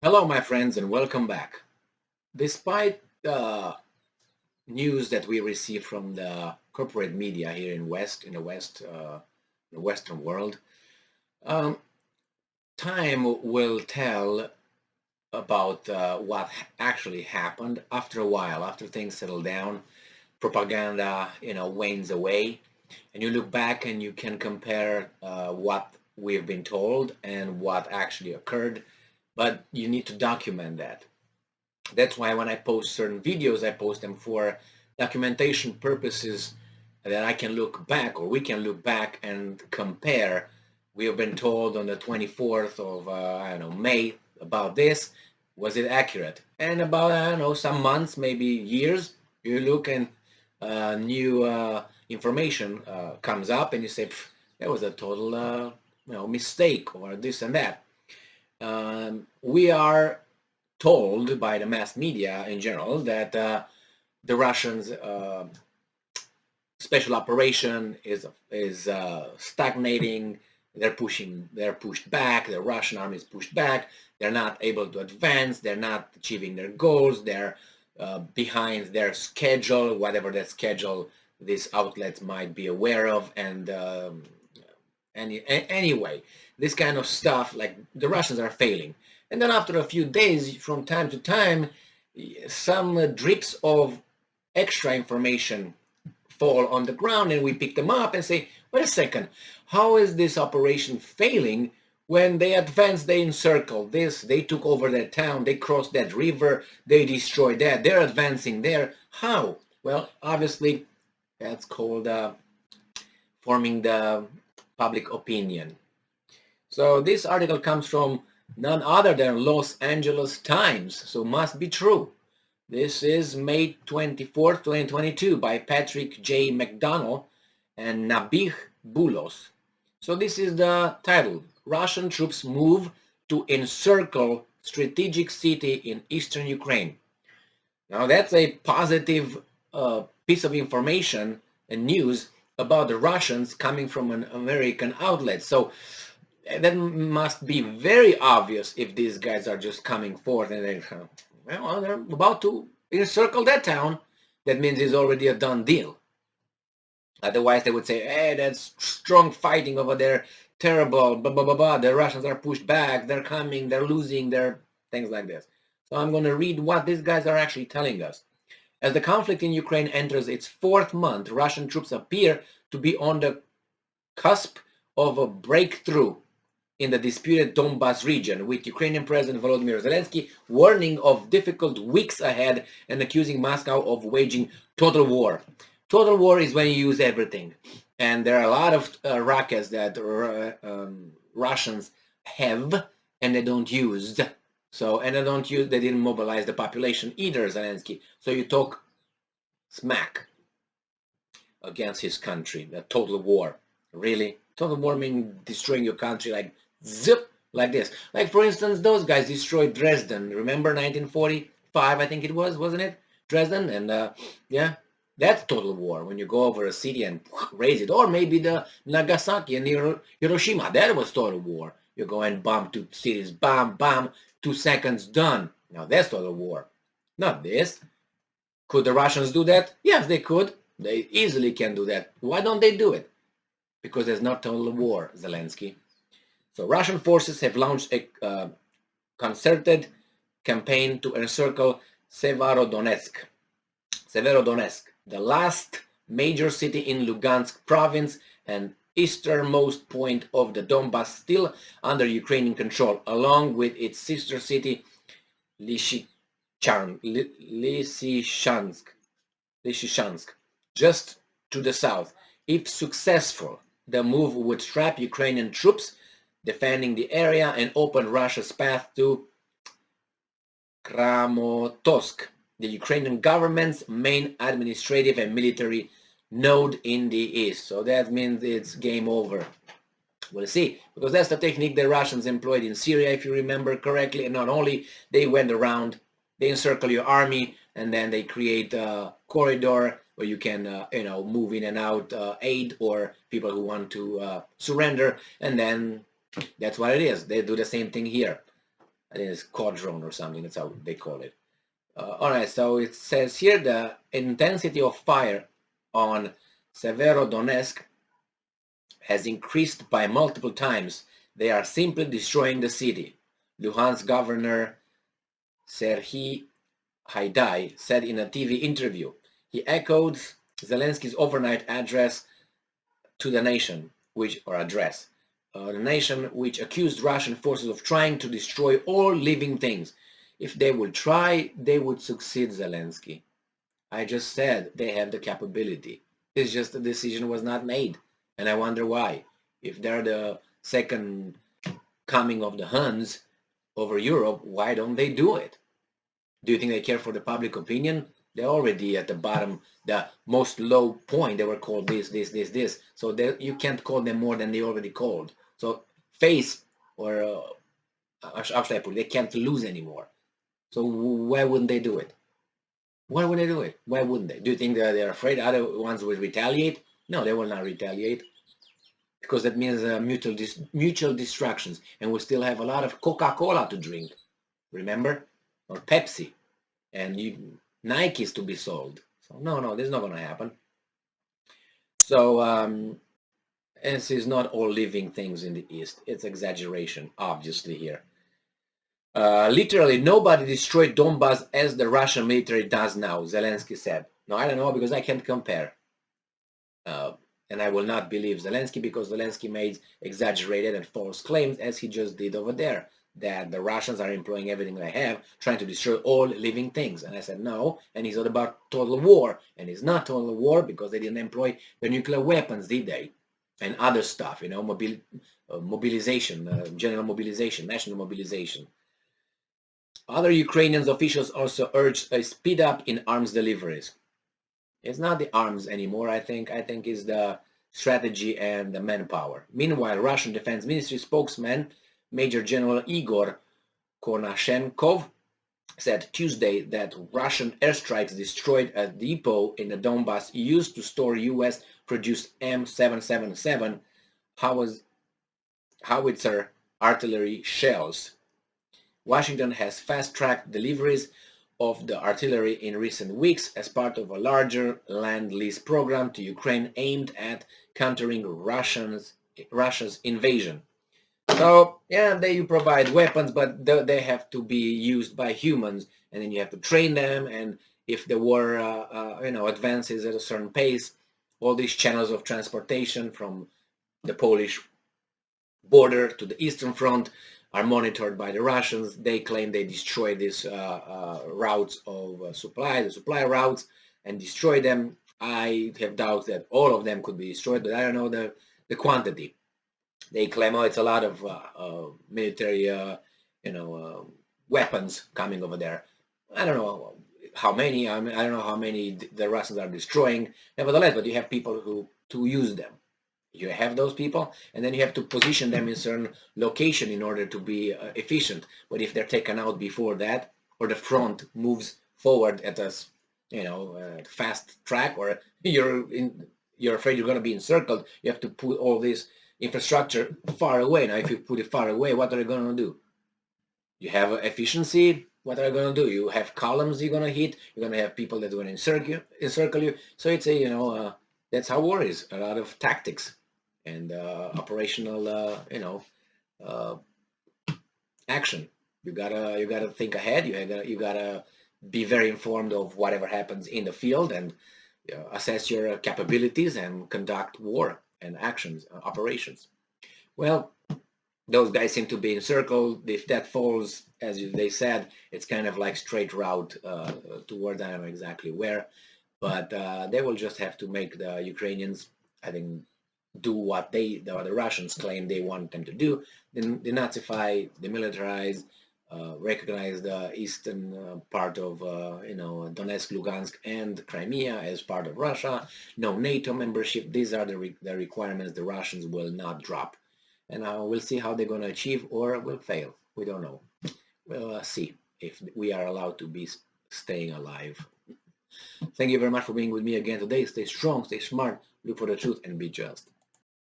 Hello, my friends, and welcome back. Despite the news that we receive from the corporate media here in the Western world, um, time will tell about what actually happened after a while, after things settle down. Propaganda, wanes away, and you look back and you can compare what we've been told and what actually occurred. But you need to document that. That's why when I post certain videos, I post them for documentation purposes that I can look back, or we can look back and compare. We have been told on the 24th of, I don't know, May about this. Was it accurate? And about, I don't know, some months, maybe years, you look and new information comes up and you say, that was a total, mistake or this and that. We are told by the mass media in general that the Russians' special operation is stagnating. They're pushed back. The Russian army is pushed back. They're not able to advance. They're not achieving their goals. They're behind their schedule, whatever that schedule these outlets might be aware of. And anyway, this kind of stuff, like the Russians are failing. And then after a few days, from time to time, some drips of extra information fall on the ground, and we pick them up and say, wait a second, how is this operation failing when they advanced, they encircled this, they took over that town, they crossed that river, they destroyed that, they're advancing there. How? Well, obviously, that's called forming the public opinion. So this article comes from none other than Los Angeles Times, so must be true. This is May 24th, 2022 by Patrick J. McDonnell and Nabih Bulos. So this is the title, Russian troops move to encircle strategic city in eastern Ukraine. Now that's a positive piece of information and news about the Russians coming from an American outlet. So that must be very obvious if these guys are just coming forth and they're about to encircle that town. That means it's already a done deal. Otherwise, they would say, hey, that's strong fighting over there, terrible, blah, blah, blah, blah. The Russians are pushed back, they're coming, they're losing, they're things like this. So I'm going to read what these guys are actually telling us. As the conflict in Ukraine enters its fourth month, Russian troops appear to be on the cusp of a breakthrough in the disputed Donbas region, with Ukrainian President Volodymyr Zelensky warning of difficult weeks ahead and accusing Moscow of waging total war. Total war is when you use everything. And there are a lot of rockets that Russians have and they don't use. So, and they didn't mobilize the population either, Zelensky. So you talk smack against his country, the total war. Really? Total war means destroying your country like zip, like this. Like, for instance, those guys destroyed Dresden. Remember 1945, I think it was, wasn't it? Dresden, and yeah, that's total war, when you go over a city and raise it. Or maybe the Nagasaki and Hiroshima, that was total war. You go and bomb two cities, bomb, bomb, 2 seconds, done. Now that's total war. Not this. Could the Russians do that? Yes, they could. They easily can do that. Why don't they do it? Because there's not total war, Zelensky. So Russian forces have launched a concerted campaign to encircle Severodonetsk. Severodonetsk, the last major city in Luhansk province and easternmost point of the Donbas, still under Ukrainian control, along with its sister city Lysychansk, just to the south. If successful, the move would trap Ukrainian troops defending the area and open Russia's path to Kramatorsk, the Ukrainian government's main administrative and military node in the east. So that means it's game over. We'll see, because that's the technique the Russians employed in Syria, if you remember correctly. And not only they went around, they encircle your army, and then they create a corridor where you can, move in and out aid or people who want to surrender, and then that's what it is. They do the same thing here. I think it's quadron or something. That's how they call it. All right, so it says here the intensity of fire on Severodonetsk has increased by multiple times. They are simply destroying the city. Luhansk governor Serhiy Haidai said in a TV interview. He echoed Zelensky's overnight address to the nation, the nation which accused Russian forces of trying to destroy all living things. If they would try, they would succeed, Zelensky. I just said they have the capability. It's just the decision was not made. And I wonder why. If they're the second coming of the Huns over Europe, why don't they do it? Do you think they care for the public opinion? They're already at the bottom, the most low point. They were called this. So you can't call them more than they already called. So face, or how should I put it? They can't lose anymore. So why wouldn't they do it? Why would they do it? Why wouldn't they? Do you think that they're afraid other ones will retaliate? No, they will not retaliate, because that means mutual distractions, and we still have a lot of Coca-Cola to drink, remember? Or Pepsi, and Nikes to be sold. So no, this is not going to happen. So this is not all living things in the East. It's exaggeration, obviously, here. Literally, nobody destroyed Donbass as the Russian military does now, Zelensky said. No, I don't know, because I can't compare. And I will not believe Zelensky, because Zelensky made exaggerated and false claims, as he just did over there, that the Russians are employing everything they have, trying to destroy all living things. And I said no, and he's all about total war. And it's not total war, because they didn't employ the nuclear weapons, did they? And other stuff, mobilization, general mobilization, national mobilization. Other Ukrainian officials also urged a speed up in arms deliveries. It's not the arms anymore, I think. I think it's the strategy and the manpower. Meanwhile, Russian Defense Ministry spokesman Major General Igor Konashenkov said Tuesday that Russian airstrikes destroyed a depot in the Donbass used to store US-produced M777 howitzer artillery shells. Washington has fast-tracked deliveries of the artillery in recent weeks as part of a larger land lease program to Ukraine aimed at countering Russia's invasion. So yeah, you provide weapons, but they have to be used by humans, and then you have to train them. And if the war, advances at a certain pace, all these channels of transportation from the Polish border to the Eastern Front are monitored by the Russians. They claim they destroy these routes of supply, the supply routes, and destroy them. I have doubts that all of them could be destroyed, but I don't know the quantity. They claim, it's a lot of military, weapons coming over there. I don't know how many. I don't know how many the Russians are destroying. Nevertheless, but you have people to use them. You have those people, and then you have to position them in certain location in order to be efficient. But if they're taken out before that, or the front moves forward at a fast track, or you're afraid you're going to be encircled, you have to put all this infrastructure far away. Now, if you put it far away, what are you going to do? You have efficiency. What are you going to do? You have columns you're going to hit. You're going to have people that are going to encircle you. So it's that's how war is. A lot of tactics and operational, action. You gotta think ahead. You gotta be very informed of whatever happens in the field, and assess your capabilities and conduct war and actions, operations. Well, those guys seem to be encircled. If that falls, as they said, it's kind of like straight route toward, I don't know exactly where, but they will just have to make the Ukrainians, I think, do what the Russians claim they want them to do: denazify, demilitarize, recognize the eastern part of Donetsk, Luhansk, and Crimea as part of Russia. No NATO membership. These are the requirements the Russians will not drop, and we'll see how they're going to achieve or will fail. We don't know. We'll see if we are allowed to be staying alive. Thank you very much for being with me again today. Stay strong, stay smart, look for the truth, and be just.